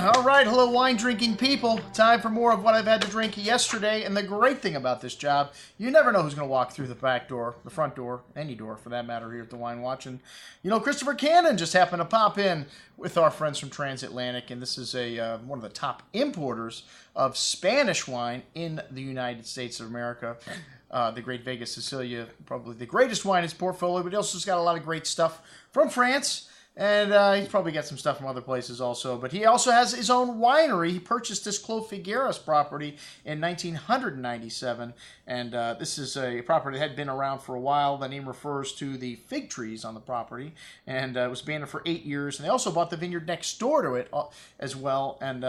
All right, hello wine-drinking people. Time for more of what I've had to drink yesterday. And the great thing about this job, you never know who's going to walk through the back door, the front door, any door for that matter here at the Wine Watch. And, you know, Christopher Cannon just happened to pop in with our friends from Transatlantic. And this is one of the top importers of Spanish wine in the United States of America. The Great Vega Sicilia, probably the greatest wine in his portfolio, but he also has got a lot of great stuff from France. And he's probably got some stuff from other places also. But he also has his own winery. He purchased this Clos Figueras property in 1997. And this is a property that had been around for a while. The name refers to the fig trees on the property. And it was abandoned for 8 years. And they also bought the vineyard next door to it as well. And,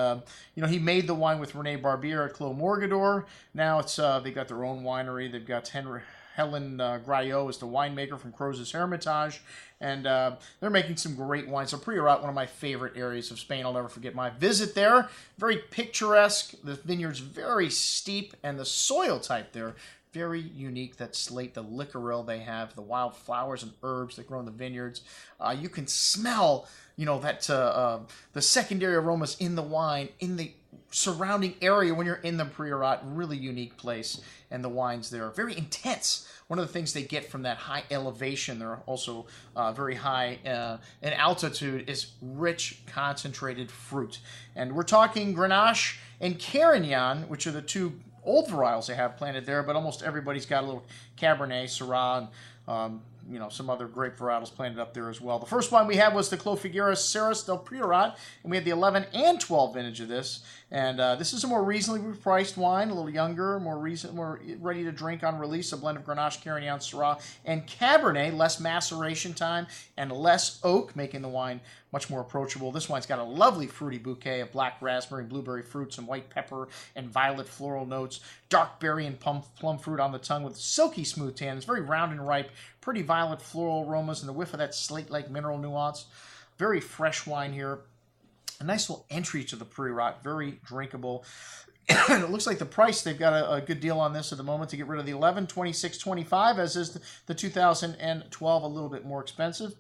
you know, he made the wine with Rene Barbier at Clos Morgador. Now it's they got their own winery. They've got Helen Graillot is the winemaker from Croz's Hermitage, and they're making some great wines. So Priorat, one of my favorite areas of Spain. I'll never forget my visit there. Very picturesque. The vineyard's very steep, and the soil type there, very unique. That slate, the licoril they have, the wild flowers and herbs that grow in the vineyards. You can smell, you know, that the secondary aromas in the wine, in the surrounding area when you're in the Priorat. Really unique place, and the wines there are very intense. One of the things they get from that high elevation, they're also very high in altitude, is rich concentrated fruit. And we're talking Grenache and Carignan, which are the two old varietals they have planted there, but almost everybody's got a little Cabernet, Syrah, and you know, some other grape varietals planted up there as well. The first one we had was the Clos Figueras Serras del Priorat, and we had the 11 and 12 vintage of this. And this is a more reasonably priced wine, a little younger, more ready to drink on release, a blend of Grenache, Carignan, Syrah, and Cabernet, less maceration time and less oak, making the wine much more approachable. This wine's got a lovely fruity bouquet of black raspberry and blueberry fruits and white pepper and violet floral notes, dark berry and plum fruit on the tongue with silky smooth tan. It's very round and ripe, pretty violet floral aromas and the whiff of that slate-like mineral nuance. Very fresh wine here. A nice little entry to the Priorat, very drinkable. And it looks like the price, they've got a good deal on this at the moment to get rid of the 11, $26.25, as is the 2012, a little bit more expensive.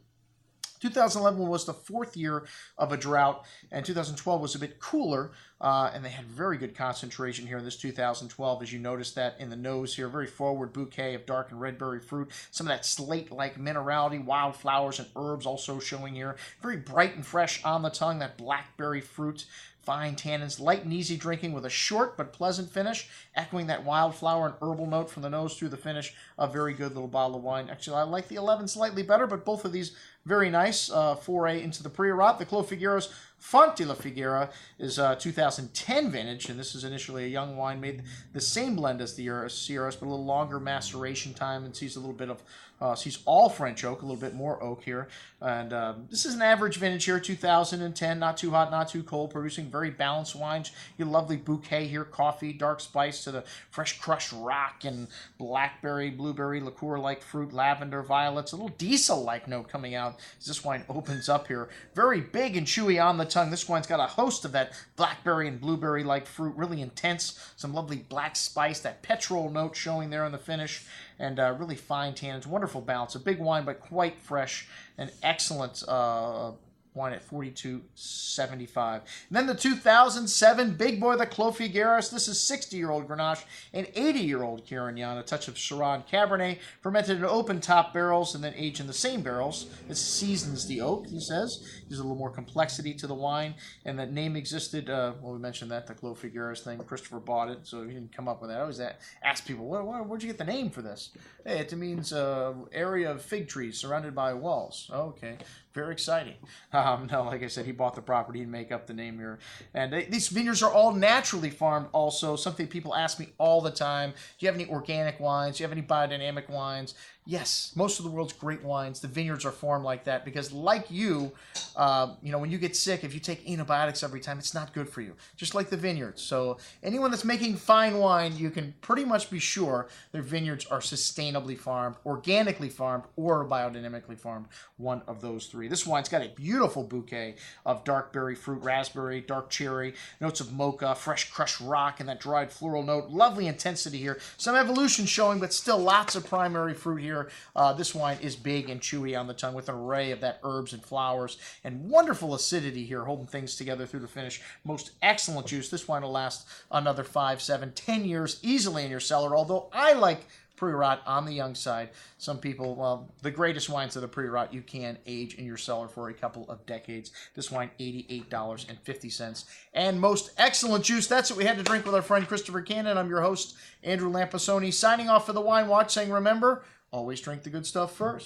2011 was the fourth year of a drought, and 2012 was a bit cooler, and they had very good concentration here in this 2012, as you notice that in the nose here. Very forward bouquet of dark and red berry fruit, some of that slate-like minerality, wild flowers and herbs also showing here. Very bright and fresh on the tongue, that blackberry fruit. Fine tannins, light and easy drinking with a short but pleasant finish, echoing that wildflower and herbal note from the nose through the finish. A very good little bottle of wine. Actually, I like the 11 slightly better, but both of these very nice. Foray into the Priorat. The Clos Figueras Font de la Figuera is 2010 vintage, and this is initially a young wine made the same blend as the Sierras, but a little longer maceration time, and sees a little bit of sees all French oak, a little bit more oak here. And this is an average vintage here, 2010, not too hot, not too cold, producing very balanced wines. Your lovely bouquet here, coffee, dark spice to the fresh crushed rock and blackberry, blueberry, liqueur-like fruit, lavender, violets, a little diesel-like note coming out as this wine opens up here. Very big and chewy on the tongue. This wine's got a host of that blackberry and blueberry-like fruit, really intense, some lovely black spice, that petrol note showing there in the finish, and really fine tannins, wonderful balance. A big wine, but quite fresh, and excellent wine at $42.75. And then the 2007 big boy, the Clos Figueras. This is 60-year-old Grenache and 80-year-old Carignan, a touch of Syrah and Cabernet, fermented in open-top barrels and then aged in the same barrels. This seasons the oak, he says. Gives a little more complexity to the wine, and that name existed, well, we mentioned that, the Clos Figueras thing. Christopher bought it, so he didn't come up with that. I always ask people, where'd you get the name for this? Hey, it means area of fig trees surrounded by walls. Okay. Very exciting. No, like I said, he bought the property and make up the name here. And these vineyards are all naturally farmed also. Something people ask me all the time. Do you have any organic wines? Do you have any biodynamic wines? Yes, most of the world's great wines, the vineyards are farmed like that because, like you know, when you get sick, if you take antibiotics every time, it's not good for you, just like the vineyards. So anyone that's making fine wine, you can pretty much be sure their vineyards are sustainably farmed, organically farmed, or biodynamically farmed, one of those three. you. This wine's got a beautiful bouquet of dark berry fruit, raspberry, dark cherry, notes of mocha, fresh crushed rock, and that dried floral note. Lovely intensity here. Some evolution showing, but still lots of primary fruit here. This wine is big and chewy on the tongue with an array of that herbs and flowers, and wonderful acidity here, holding things together through the finish. Most excellent juice. This wine will last another 5, 7, 10 years easily in your cellar, although I like pre-rot on the young side. Some people, well, the greatest wines that are pre-rot you can age in your cellar for a couple of decades. This wine, $88.50. And most excellent juice. That's what we had to drink with our friend Christopher Cannon. I'm your host, Andrew Lampasoni, signing off for the Wine Watch, saying remember, always drink the good stuff first.